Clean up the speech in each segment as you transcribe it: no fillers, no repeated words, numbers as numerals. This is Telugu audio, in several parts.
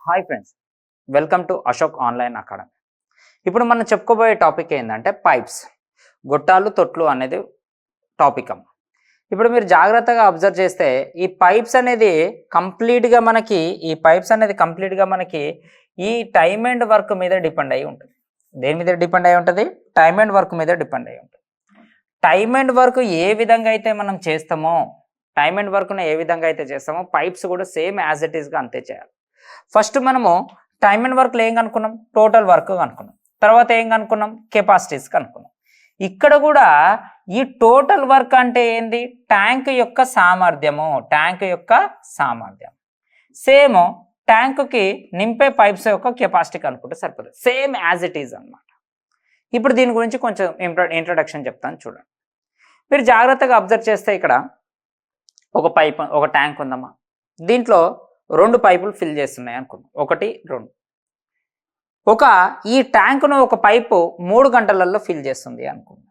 Hi friends, welcome to Ashok online academy. ఇప్పుడు మనం చెప్పుకోబోయే టాపిక్ ఏంటంటే పైప్స్, గొట్టాలు, తొట్లు అనేది టాపిక్ అమ్మ. ఇప్పుడు మీరు జాగ్రత్తగా అబ్జర్వ్ చేస్తే ఈ పైప్స్ అనేది కంప్లీట్గా మనకి ఈ టైమ్ అండ్ వర్క్ మీద డిపెండ్ అయి ఉంటుంది. దేని మీద డిపెండ్ అయి ఉంటుంది? టైమ్ అండ్ వర్క్ మీద డిపెండ్ అయి ఉంటుంది. టైమ్ అండ్ వర్క్ ఏ విధంగా అయితే మనం చేస్తామో, పైప్స్ కూడా సేమ్ యాజ్ ఇట్ ఈస్గా అంతే చేయాలి. ఫస్ట్ మనము టైమ్ అండ్ వర్క్లో ఏం కనుక్కున్నాం? Total work కనుక్కున్నాం. తర్వాత ఏం కనుక్కున్నాం? కెపాసిటీస్ కనుక్కున్నాం. ఇక్కడ కూడా ఈ టోటల్ వర్క్ అంటే ఏంది? ట్యాంక్ యొక్క సామర్థ్యం. సేమ్ ట్యాంకుకి నింపే పైప్స్ యొక్క కెపాసిటీ కనుక్కుంటే సరిపోతుంది. సేమ్ యాజ్ ఇట్ ఈజ్ అన్నమాట. ఇప్పుడు దీని గురించి కొంచెం ఇంట్రొడక్షన్ చెప్తాను చూడండి. మీరు జాగ్రత్తగా అబ్జర్వ్ చేస్తే ఇక్కడ ఒక ట్యాంక్ ఉందమ్మా. దీంట్లో 2 పైపులు ఫిల్ చేస్తున్నాయి అనుకున్నాం. 1, 2. ఈ ట్యాంకును ఒక పైపు 3 గంటలలో ఫిల్ చేస్తుంది అనుకున్నాం.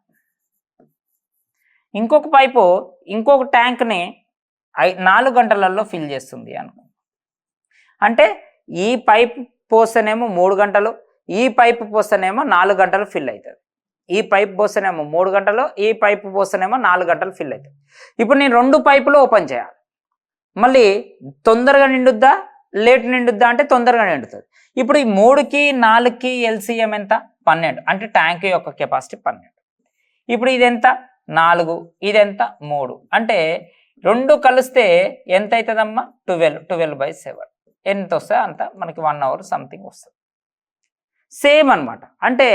ఇంకొక పైపు ఇంకొక ట్యాంక్ని 4 గంటలలో ఫిల్ చేస్తుంది అనుకున్నాం. అంటే ఈ పైపు పోస్తేనేమో 3 గంటలు, ఈ పైపు పోస్తేనేమో 4 గంటలు ఫిల్ అవుతుంది. ఈ పైపు పోస్తేనేమో 3 గంటలు, ఈ పైపు పోస్తేనేమో 4 గంటలు ఫిల్ అవుతుంది. ఇప్పుడు నేను 2 పైపులు ఓపెన్ చేయాలి. మళ్ళీ తొందరగా నిండుద్దా, లేట్ నిండుద్దా అంటే తొందరగా నిండుతుంది. ఇప్పుడు ఈ 3కి 4కి ఎల్సిఎం ఎంత? 12. అంటే ట్యాంక్ యొక్క కెపాసిటీ 12. ఇప్పుడు ఇదెంత? 4, ఇదెంత? 3. అంటే 2 కలిస్తే ఎంత అవుతుందమ్మా? 12/7. ఎంత వస్తే అంత మనకి 1 అవర్ సంథింగ్ వస్తుంది. సేమ్ అనమాట. అంటే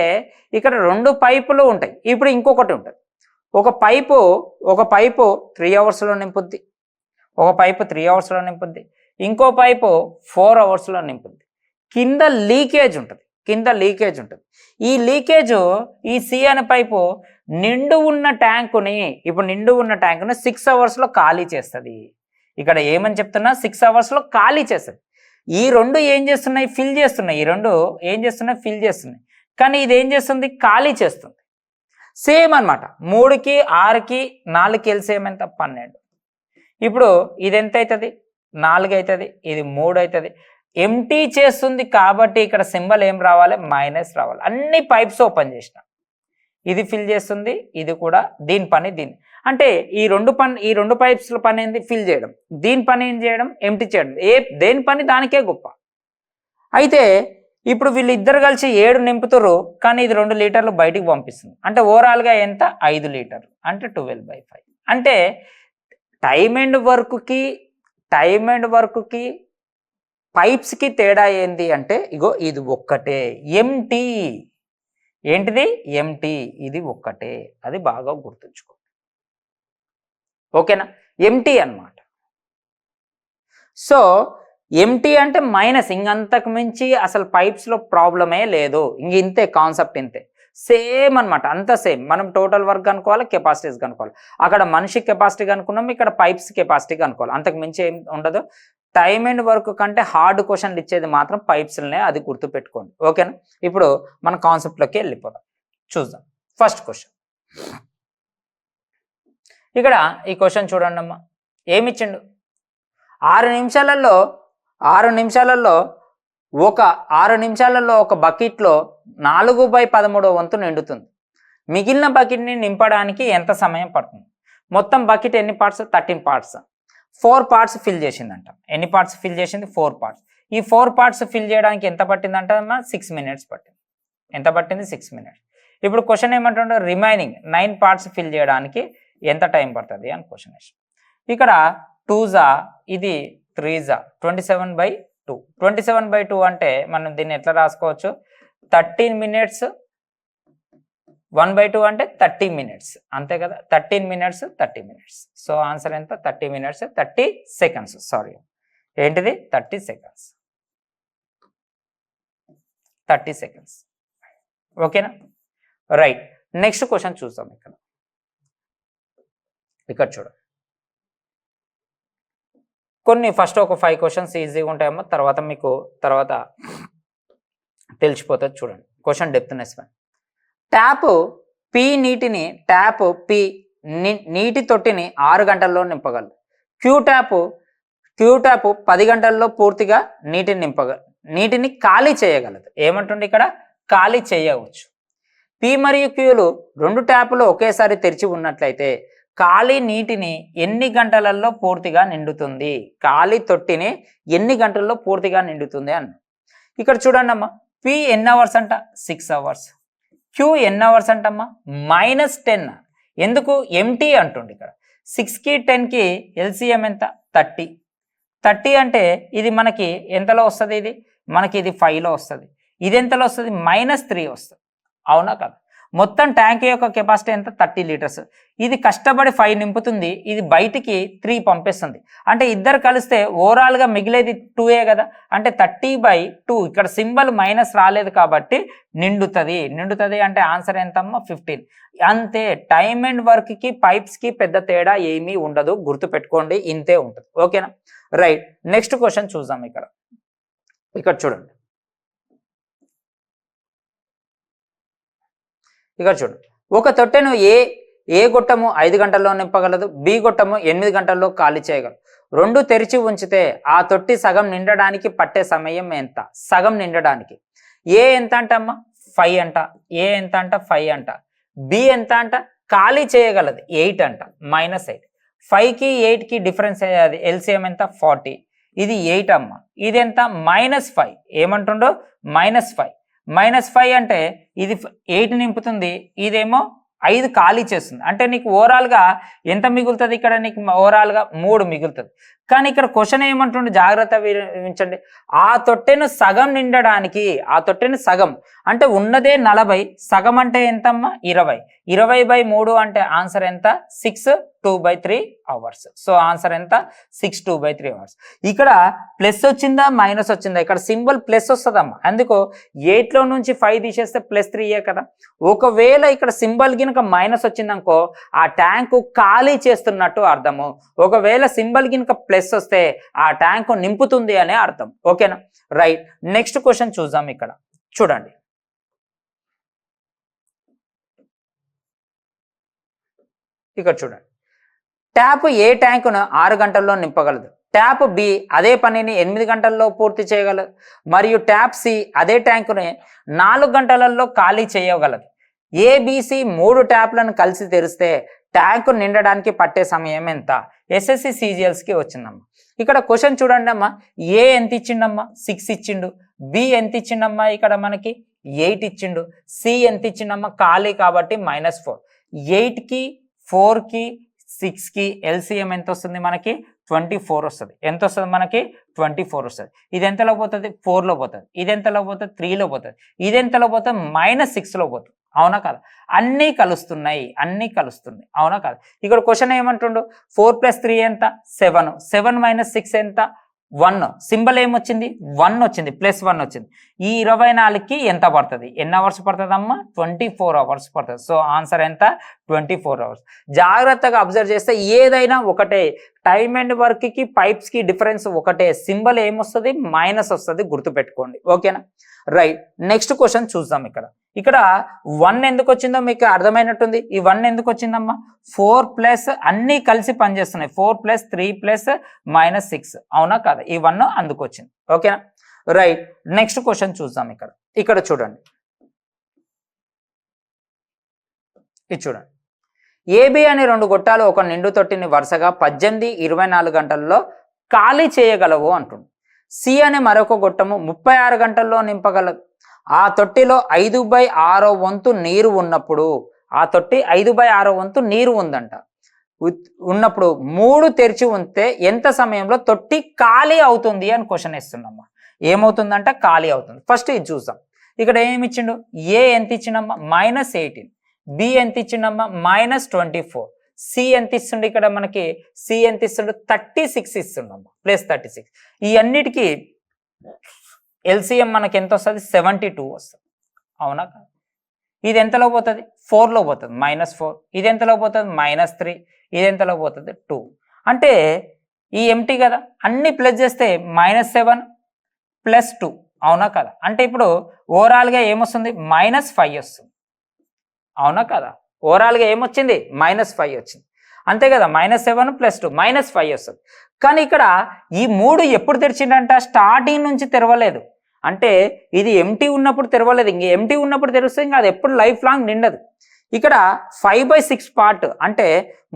ఇక్కడ 2 పైపులు ఉంటాయి. ఇప్పుడు ఇంకొకటి ఉంటుంది. ఒక పైపు 3 అవర్స్లో నింపుద్ది, ఒక పైపు 3 అవర్స్లో నింపుద్ది, ఇంకో పైపు 4 అవర్స్లో నింపుద్ది. కింద లీకేజ్ ఉంటుంది. ఈ లీకేజ్ ఈ సి అనే పైపు నిండు ఉన్న ట్యాంకుని 6 అవర్స్లో ఖాళీ చేస్తుంది. ఇక్కడ ఏమని చెప్తున్నా? 6 అవర్స్లో ఖాళీ చేస్తుంది. ఈ 2 ఏం చేస్తున్నాయి? ఫిల్ చేస్తున్నాయి. కానీ ఇది ఏం చేస్తుంది? ఖాళీ చేస్తుంది. సేమ్ అనమాట. 3కి 6కి 4కి ఎల్సిఎం ఎంత? 12. ఇప్పుడు ఇది ఎంత అవుతుంది? 4 అవుతుంది, ఇది 3 అవుతుంది. ఎంటీ చేస్తుంది కాబట్టి ఇక్కడ సింబల్ ఏం రావాలి? మైనస్ రావాలి. అన్ని పైప్స్ ఓపెన్ చేసిన, ఇది ఫిల్ చేస్తుంది, ఇది కూడా. దీని పని అంటే ఈ 2 పైప్స్ల పని ఏంది? ఫిల్ చేయడం. దీని పని ఏం చేయడం? ఎంటీ చేయడం. దేని పని దానికే గొప్ప. అయితే ఇప్పుడు వీళ్ళిద్దరు కలిసి 7 నింపుతారు, కానీ ఇది 2 లీటర్లు బయటికి పంపిస్తుంది. అంటే ఓవరాల్గా ఎంత? 5 లీటర్లు. అంటే 12/5. అంటే టైమ్ అండ్ వర్క్కి పైప్స్కి తేడా ఏంది అంటే ఇగో ఇది ఒక్కటే. ఎంటీ. ఏంటిది? ఎంటీ. ఇది ఒక్కటే. అది బాగా గుర్తుంచుకో. ఓకేనా? ఎంటీ అన్నమాట. సో ఎంటీ అంటే మైనస్. ఇంకంతకు మించి అసలు పైప్స్లో ప్రాబ్లమే లేదు. ఇంతే కాన్సెప్ట్, ఇంతే. సేమ్ అనమాట. అంతా సేమ్. మనం టోటల్ వర్క్ కనుక్కోవాలి, కెపాసిటీస్ కనుక్కోవాలి. అక్కడ మనిషి కెపాసిటీ కనుక్కున్నాం, ఇక్కడ పైప్స్ కెపాసిటీ కనుక్కోవాలి. అంతకు మించి ఏం ఉండదు. టైమ్ అండ్ వర్క్ కంటే హార్డ్ క్వశ్చన్లు ఇచ్చేది మాత్రం పైప్స్లనే, అది గుర్తుపెట్టుకోండి. ఓకేనా? ఇప్పుడు మన కాన్సెప్ట్లోకి వెళ్ళిపోదాం. చూద్దాం ఫస్ట్ క్వశ్చన్. ఇక్కడ ఈ క్వశ్చన్ చూడండి అమ్మా. ఏమిచ్చిండు? 6 నిమిషాలలో ఒక బకెట్లో 4/13 వంతు నిండుతుంది. మిగిలిన బకెట్ని నింపడానికి ఎంత సమయం పడుతుంది? మొత్తం బకెట్ ఎన్ని పార్ట్స్? 13 పార్ట్స్. 4 పార్ట్స్ ఫిల్ చేసిందంట. ఎన్ని పార్ట్స్ ఫిల్ చేసింది? 4 పార్ట్స్. ఈ 4 పార్ట్స్ ఫిల్ చేయడానికి ఎంత పట్టిందంట? 6 మినిట్స్ పట్టింది. ఎంత పట్టింది? 6 మినిట్స్. ఇప్పుడు క్వశ్చన్ ఏమంటుంటే రిమైనింగ్ 9 పార్ట్స్ ఫిల్ చేయడానికి ఎంత టైం పడుతుంది అని క్వశ్చన్ వేసి. ఇక్కడ 2 ఇది 3 27/2. 27/2 అంటే మనం దీన్ని ఎట్లా రాసుకోవచ్చు? 13 మినిట్స్ 1/2 అంటే 30 మినిట్స్. అంతే కదా? 13 మినిట్స్ 30 మినిట్స్. సో ఆన్సర్ ఎంత? 30 మినిట్స్ 30 సెకండ్స్. సారీ, ఏంటిది? 30 సెకండ్స్. 30 సెకండ్స్. ఓకేనా? రైట్. నెక్స్ట్ క్వశ్చన్ చూద్దాం. ఇక్కడ చూడండి. కొన్ని ఫస్ట్ ఒక 5 క్వశ్చన్స్ ఈజీగా ఉంటాయేమో, తర్వాత తెలిసిపోతుంది. చూడండి క్వశ్చన్ డెప్త్నెస్. ట్యాప్ పి నీటి తొట్టిని 6 గంటల్లో నింపగలదు. క్యూ ట్యాప్ 10 గంటల్లో పూర్తిగా నీటిని నీటిని ఖాళీ చేయగలదు. ఏమంటుండే ఇక్కడ? ఖాళీ చేయవచ్చు. పి మరియు క్యూలు రెండు ట్యాపులు ఒకేసారి తెరిచి ఉన్నట్లయితే ఖాళీ నీటిని ఎన్ని గంటలలో పూర్తిగా నిండుతుంది? ఖాళీ తొట్టిని ఎన్ని గంటల్లో పూర్తిగా నిండుతుంది అన్న. ఇక్కడ చూడండి అమ్మా, పి ఎన్ని అవర్స్ అంట? 6 అవర్స్. క్యూ ఎన్ని అవర్స్ అంటమ్మా? -10. ఎందుకు? ఎంటీ అంటుండే ఇక్కడ. 6కి 10కి ఎల్సిఎం ఎంత? 30. 30 అంటే ఇది మనకి ఎంతలో వస్తుంది? ఇది మనకి ఇది 5లో వస్తుంది. ఇది ఎంతలో వస్తుంది? -3 వస్తుంది. అవునా కదా? మొత్తం ట్యాంక్ యొక్క కెపాసిటీ ఎంత? 30 లీటర్స్. ఇది కష్టపడి 5 నింపుతుంది, ఇది బయటికి 3 పంపిస్తుంది. అంటే ఇద్దరు కలిస్తే ఓవరాల్గా మిగిలేది 2ఏ కదా. అంటే 30/2. ఇక్కడ సింబల్ మైనస్ రాలేదు కాబట్టి నిండుతుంది. నిండుతుంది అంటే ఆన్సర్ ఎంతమ్మా? 15. అంతే. టైమ్ అండ్ వర్క్కి పైప్స్కి పెద్ద తేడా ఏమీ ఉండదు, గుర్తుపెట్టుకోండి, ఇంతే ఉంటుంది. ఓకేనా? రైట్. నెక్స్ట్ క్వశ్చన్ చూద్దాం. ఇక్కడ చూడండి. ఇక్కడ చూడండి, ఒక తొట్టెను ఏ గొట్టము 5 గంటల్లో నింపగలదు, బి గొట్టము 8 గంటల్లో ఖాళీ చేయగలదు. రెండు తెరిచి ఉంచితే ఆ తొట్టి సగం నిండడానికి పట్టే సమయం ఎంత? సగం నిండడానికి ఏ ఎంత అంటమ్మా? 5 అంట. ఏ ఎంత అంట? 5 అంట. బి ఎంత అంట? ఖాళీ చేయగలదు 8 అంట. -8. 5కి 8కి డిఫరెన్స్ అది ఎల్సిఎం ఎంత? 40. ఇది 8 అమ్మ. ఇది ఎంత? -5. ఏమంటుండో? -5. -5 అంటే ఇది 8 నింపుతుంది, ఇదేమో 5 ఖాళీ చేస్తుంది. అంటే నీకు ఓవరాల్గా ఎంత మిగులుతుంది? ఇక్కడ నీకు ఓవరాల్గా 3 మిగులుతుంది. కానీ ఇక్కడ క్వశ్చన్ ఏమంటుండే? జాగ్రత్త వినించండి. ఆ తొట్టెను సగం నిండడానికి, ఆ తొట్టెను సగం అంటే ఉన్నదే 40, సగం అంటే ఎంతమ్మా? 20. 20/3 అంటే ఆన్సర్ ఎంత? 6 2/3 అవర్స్. సో ఆన్సర్ ఎంత? 6 2/3 అవర్స్. ఇక్కడ ప్లస్ వచ్చిందా మైనస్ వచ్చిందా? ఇక్కడ సింబల్ ప్లస్ వస్తుందమ్మా. అందుకు 8లో నుంచి 5 తీసేస్తే +3 కదా. ఒకవేళ ఇక్కడ సింబల్ గినక మైనస్ వచ్చిందనుకో ఆ ట్యాంకు ఖాళీ చేస్తున్నట్టు అర్థము. ఒకవేళ సింబల్ గినక ప్లస్ వస్తే ఆ ట్యాంకు నింపుతుంది అనే అర్థం. ఓకేనా? రైట్. నెక్స్ట్ క్వశ్చన్ చూద్దాం. ఇక్కడ చూడండి. ఇక్కడ చూడండి, ట్యాప్ ఏ ట్యాంకును 6 గంటల్లో నింపగలదు, ట్యాప్ బి అదే పనిని 8 గంటల్లో పూర్తి చేయగలదు, మరియు ట్యాప్ సి అదే ట్యాంకుని 4 గంటలలో ఖాళీ చేయగలదు. ఏబిసి 3 ట్యాప్లను కలిసి తెరిస్తే ట్యాంకు నిండడానికి పట్టే సమయం ఎంత? ఎస్ఎస్సి సిజిఎల్స్కి వచ్చిందమ్మా. ఇక్కడ క్వశ్చన్ చూడండి అమ్మా. ఏ ఎంత ఇచ్చిండమ్మా? 6 ఇచ్చిండు. బి ఎంత ఇచ్చిండమ్మా? ఇక్కడ మనకి 8 ఇచ్చిండు. సి ఎంత ఇచ్చిండమ్మా? ఖాళీ కాబట్టి -4. 8కి 4కి 6కి ఎల్సిఎం ఎంత వస్తుంది మనకి? 24 వస్తుంది. ఎంత వస్తుంది మనకి? 24 వస్తుంది. ఇది ఎంతలో పోతుంది? 4లో పోతుంది. ఇది ఎంతలో పోతుంది? 3లో పోతుంది. ఇది ఎంతలో పోతుంది? -6లో పోతుంది. అవునా కదా? అన్నీ కలుస్తున్నాయి, అన్నీ కలుస్తున్నాయి. అవునా కదా? ఇక్కడ క్వశ్చన్ ఏమంటుండు? 4 + 3 ఎంత? 7. 7 - 6 ఎంత? 1. సింబల్ ఏమొచ్చింది? 1 వచ్చింది, +1 వచ్చింది. ఈ 24కి ఎంత పడుతుంది? ఎన్ని అవర్స్ పడుతుంది అమ్మా? 24 అవర్స్ పడుతుంది. సో ఆన్సర్ ఎంత? 24 అవర్స్. జాగ్రత్తగా అబ్జర్వ్ చేస్తే ఏదైనా ఒకటే, టైమ్ అండ్ వర్క్కి పైప్స్కి డిఫరెన్స్ ఒకటే, సింబల్ ఏమొస్తుంది? మైనస్ వస్తుంది, గుర్తుపెట్టుకోండి. ఓకేనా? రైట్. నెక్స్ట్ క్వశ్చన్ చూద్దాం. ఇక్కడ 1 ఎందుకు వచ్చిందో మీకు అర్థమైనట్టుంది. ఈ 1 ఎందుకు వచ్చిందమ్మా? 4+ అన్నీ కలిసి పనిచేస్తున్నాయి. 4 + 3 - -6. అవునా కాదా? ఈ 1 అందుకు వచ్చింది. ఓకేనా? రైట్. నెక్స్ట్ క్వశ్చన్ చూద్దాం. ఇక్కడ చూడండి. ఇది చూడండి. ఏబి అనే 2 గొట్టాలు ఒక నిండు తొట్టిని వరుసగా 18, 24 గంటల్లో ఖాళీ చేయగలవు అంటుంది. సి అనే మరొక గొట్టము 36 గంటల్లో నింపగలదు. ఆ తొట్టిలో 5/6 వంతు నీరు ఉన్నప్పుడు, ఆ తొట్టి 5/6 వంతు నీరు ఉందంట, ఉన్నప్పుడు 3 తెరిచి ఉంటే ఎంత సమయంలో తొట్టి ఖాళీ అవుతుంది అని క్వశ్చన్ ఇస్తున్నామ్మా. ఏమవుతుందంట? ఖాళీ అవుతుంది. ఫస్ట్ ఇది చూద్దాం. ఇక్కడ ఏమి ఇచ్చిండు? ఏ ఎంత ఇచ్చిండమ్మా? -18. బి ఎంత ఇచ్చిండమ్మా? -24. సి ఎంత ఇస్తుండే? ఇక్కడ మనకి సి ఎంత ఇస్తుండే? 36 ఇస్తుండమ్మా, +36. ఈ అన్నిటికీ ఎల్సిఎం మనకి ఎంత వస్తుంది? 72 వస్తుంది. అవునా? ఇది ఎంతలో పోతుంది? 4లో పోతుంది, -4. ఇది ఎంతలో పోతుంది? -3. ఇది ఎంతలో పోతుంది? 2. అంటే ఈ ఎంటీ కదా, అన్ని ప్లస్ చేస్తే -7 + 2. అవునా కదా? అంటే ఇప్పుడు ఓవరాల్గా ఏమొస్తుంది? -5 వస్తుంది. అవునా కదా? ఓవరాల్గా ఏమొచ్చింది? -5 వచ్చింది. అంతే కదా? -7 + 2 -5 వస్తుంది. కానీ ఇక్కడ ఈ 3 ఎప్పుడు తెరిచిండంట? స్టార్టింగ్ నుంచి తెరవలేదు. అంటే ఇది ఎంటీ ఉన్నప్పుడు తెరవలేదు, ఇంక ఎంటీ ఉన్నప్పుడు తెరిస్తే ఇంకా అది ఎప్పుడు లైఫ్ లాంగ్ నిండదు. ఇక్కడ 5/6 పార్ట్ అంటే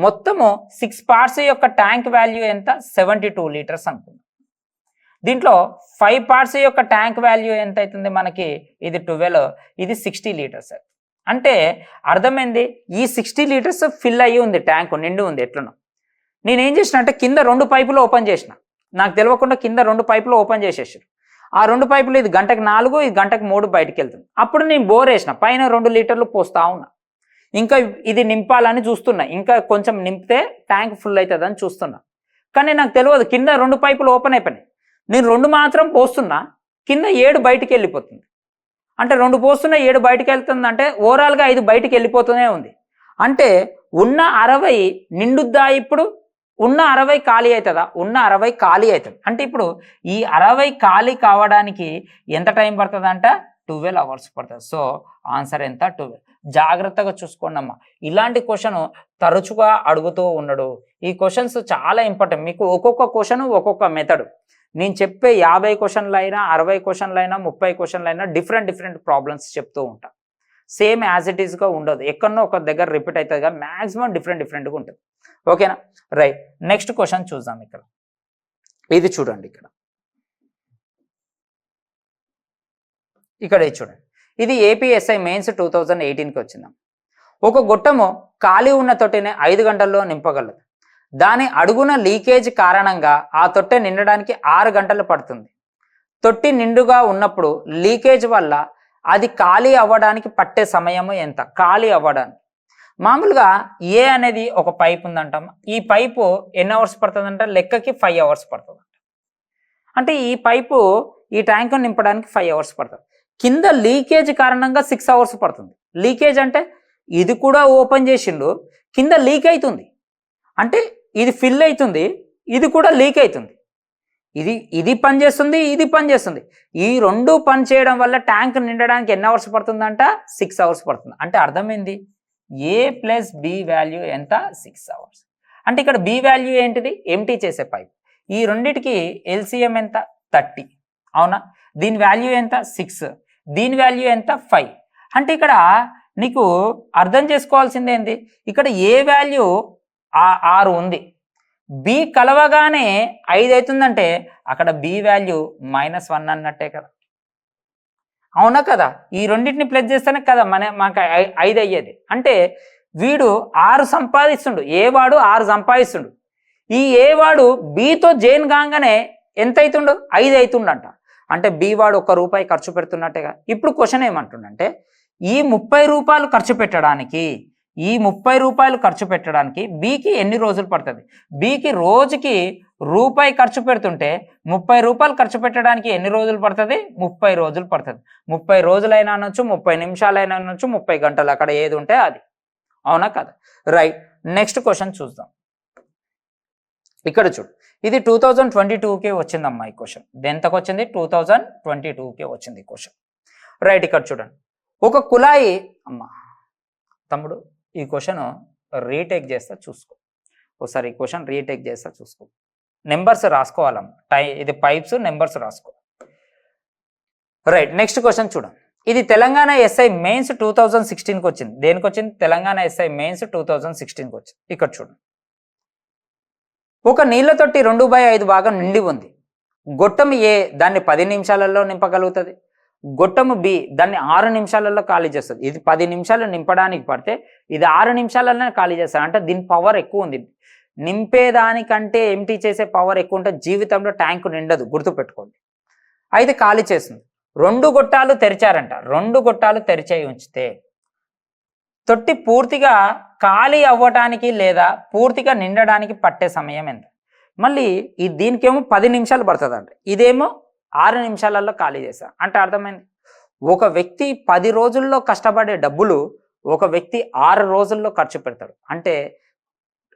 మొత్తము 6 పార్ట్స్ యొక్క ట్యాంక్ వాల్యూ ఎంత 72 లీటర్స్ అనుకుందాం. దీంట్లో 5 పార్ట్స్ యొక్క ట్యాంక్ వాల్యూ ఎంత అవుతుంది మనకి, ఇది 12, ఇది 60 లీటర్స్. అంటే అర్థమైంది, ఈ 60 లీటర్స్ ఫిల్ అయ్యి ఉంది, ట్యాంక్ నిండి ఉంది ఎట్లనో. నేనేం చేసిన అంటే కింద 2 పైపులు ఓపెన్ చేసిన, నాకు తెలియకుండా కింద 2 పైపులు ఓపెన్ చేసేసారు. ఆ 2 పైపులు ఇది గంటకు 4, ఇది గంటకు 3 బయటికి వెళ్తుంది. అప్పుడు నేను బోర్ వేసిన, పైన 2 లీటర్లు పోస్తా ఉన్నా, ఇంకా ఇది నింపాలని చూస్తున్నా, ఇంకా కొంచెం నింపితే ట్యాంక్ ఫుల్ అవుతుందని చూస్తున్నా. కానీ నాకు తెలియదు కింద 2 పైపులు ఓపెన్ అయిపోయినాయి. నేను 2 మాత్రం పోస్తున్నా, కింద 7 బయటికి వెళ్ళిపోతుంది. అంటే 2 పోస్తున్నా 7 బయటికి వెళ్తుంది, అంటే ఓవరాల్గా 5 బయటికి వెళ్ళిపోతూనే ఉంది. అంటే ఉన్న 60 నిండుద్దా, ఇప్పుడు ఉన్న 60 ఖాళీ అవుతుందా, ఉన్న 60 ఖాళీ అవుతుంది. అంటే ఇప్పుడు ఈ 60 ఖాళీ కావడానికి ఎంత టైం పడుతుంది అంట, 12 అవర్స్ పడుతుంది. సో ఆన్సర్ ఎంత, 12. జాగ్రత్తగా చూసుకోండి అమ్మా, ఇలాంటి క్వశ్చన్ తరచుగా అడుగుతూ ఉండడు. ఈ క్వశ్చన్స్ చాలా ఇంపార్టెంట్. మీకు ఒక్కొక్క క్వశ్చన్ ఒక్కొక్క మెథడ్. నేను చెప్పే 50 క్వశ్చన్లు అయినా 60 క్వశ్చన్లు అయినా 30 క్వశ్చన్లు అయినా డిఫరెంట్ ప్రాబ్లమ్స్ చెప్తూ ఉంటా. సేమ్ యాజ్ ఇట్ ఈస్గా ఉండదు, ఎక్కడనో ఒక దగ్గర రిపీట్ అవుతుంది, కానీ మ్యాక్సిమం డిఫరెంట్గా ఉంటుంది. ఓకేనా, రైట్. నెక్స్ట్ క్వశ్చన్ చూద్దాం. ఇక్కడ ఇది చూడండి, ఇక్కడ ఇది చూడండి. ఇది ఏపీఎస్ఐ మెయిన్స్ 2018కి వచ్చిందాం. ఒక గొట్టము ఖాళీ ఉన్న తొట్టెని 5 గంటల్లో నింపగలదు. దాని అడుగున లీకేజ్ కారణంగా ఆ తొట్టె నిండడానికి 6 గంటలు పడుతుంది. తొట్టి నిండుగా ఉన్నప్పుడు లీకేజ్ వల్ల అది ఖాళీ అవ్వడానికి పట్టే సమయము ఎంత, ఖాళీ అవ్వడానికి. మామూలుగా ఏ అనేది ఒక పైప్ ఉందంటాం, ఈ పైపు ఎన్ని అవర్స్ పడుతుందంట, లెక్కకి 5 అవర్స్ పడుతుందంట. అంటే ఈ పైపు ఈ ట్యాంక్ నింపడానికి 5 అవర్స్ పడుతుంది. కింద లీకేజ్ కారణంగా 6 అవర్స్ పడుతుంది. లీకేజ్ అంటే ఇది కూడా ఓపెన్ చేసిండు, కింద లీక్ అవుతుంది, అంటే ఇది ఫిల్ అవుతుంది, ఇది కూడా లీక్ అవుతుంది. ఇది పని చేస్తుంది, ఇది పని చేస్తుంది. ఈ 2 పని చేయడం వల్ల ట్యాంక్ నిండడానికి ఎన్ని అవర్స్ పడుతుందంట, 6 అవర్స్ పడుతుంది. అంటే అర్థమైంది, ఏ ప్లస్ బి వాల్యూ ఎంత, 6 అవర్స్. అంటే ఇక్కడ బి వాల్యూ ఏంటిది, ఎంటీ చేసే పైప్. ఈ రెండిటికి ఎల్సిఎం ఎంత, 30. అవునా, దీని వాల్యూ ఎంత, 6, దీని వాల్యూ ఎంత, 5. అంటే ఇక్కడ నీకు అర్థం చేసుకోవాల్సింది ఏంటి, ఇక్కడ ఏ వాల్యూ 6 ఉంది, బి కలవగానే 5 అవుతుందంటే అక్కడ బి వాల్యూ -1 అన్నట్టే కదా. అవునా కదా, ఈ రెండింటిని ప్లస్ చేస్తేనే కదా మాకు 5 అయ్యేది. అంటే వీడు 6 సంపాదిస్తుండు, ఏ వాడు 6 సంపాదిస్తుండు. ఈ ఏ వాడు బితో జైన్ కాగానే ఎంత అవుతుండు, 5 అవుతుండంట. అంటే బి వాడు 1 రూపాయి ఖర్చు పెడుతున్నట్టేగా. ఇప్పుడు క్వశ్చన్ ఏమంటుండంటే, ఈ 30 రూపాయలు ఖర్చు పెట్టడానికి, ఈ 30 రూపాయలు ఖర్చు పెట్టడానికి బికి ఎన్ని రోజులు పడుతుంది. బికి రోజుకి రూపాయి ఖర్చు పెడుతుంటే 30 రూపాయలు ఖర్చు పెట్టడానికి ఎన్ని రోజులు పడుతుంది, 30 రోజులు పడుతుంది. 30 రోజులైనా అనొచ్చు, 30 నిమిషాలైనా అనొచ్చు, 30 గంటలు, అక్కడ ఏది ఉంటే అది. అవునా కదా, రైట్. నెక్స్ట్ క్వశ్చన్ చూద్దాం. ఇక్కడ చూడు, ఇది 2022కే వచ్చిందమ్మా ఈ క్వశ్చన్. ఎంతకు వచ్చింది, 2022కే వచ్చింది ఈ క్వశ్చన్. రైట్, ఇక్కడ చూడండి. ఒక కుళాయి, అమ్మా తమ్ముడు ఈ క్వశ్చన్ రీటేక్ చేస్తా చూసుకో ఒకసారి, ఈ క్వశ్చన్ రీటేక్ చేస్తా చూసుకో. నెంబర్స్ రాసుకోవాలమ్మా, ఇది పైప్స్ నెంబర్స్ రాసుకో. రైట్, నెక్స్ట్ క్వశ్చన్ చూడండి. ఇది తెలంగాణ ఎస్ఐ మెయిన్స్ 2016కి వచ్చింది. దేనికి వచ్చింది, తెలంగాణ ఎస్ఐ మెయిన్స్ 2016కి వచ్చింది. ఇక్కడ చూడండి, ఒక నీళ్ల తొట్టి 2/5 భాగం నిండి ఉంది. గొట్టం ఏ దాన్ని 10 నిమిషాలలో నింపగలుగుతుంది. గొట్టము బి దాన్ని 6 నిమిషాలలో ఖాళీ చేస్తుంది. ఇది 10 నిమిషాలు నింపడానికి పడితే ఇది 6 నిమిషాలలోనే ఖాళీ చేస్తారు. అంటే దీని పవర్ ఎక్కువ ఉంది. నింపేదానికంటే ఎంటీ చేసే పవర్ ఎక్కువ ఉంటే జీవితంలో ట్యాంకు నిండదు, గుర్తుపెట్టుకోండి. అయితే ఖాళీ చేస్తుంది. 2 గొట్టాలు తెరిచారంట. 2 గొట్టాలు తెరిచే ఉంచితే తొట్టి పూర్తిగా ఖాళీ అవ్వటానికి లేదా పూర్తిగా నిండడానికి పట్టే సమయం ఎంత. మళ్ళీ దీనికేమో 10 నిమిషాలు పడుతుంది అంట, ఇదేమో 6 నిమిషాలలో ఖాళీ చేశా. అంటే అర్థమైంది, ఒక వ్యక్తి 10 రోజుల్లో కష్టపడే డబ్బులు ఒక వ్యక్తి 6 రోజుల్లో ఖర్చు పెడతాడు. అంటే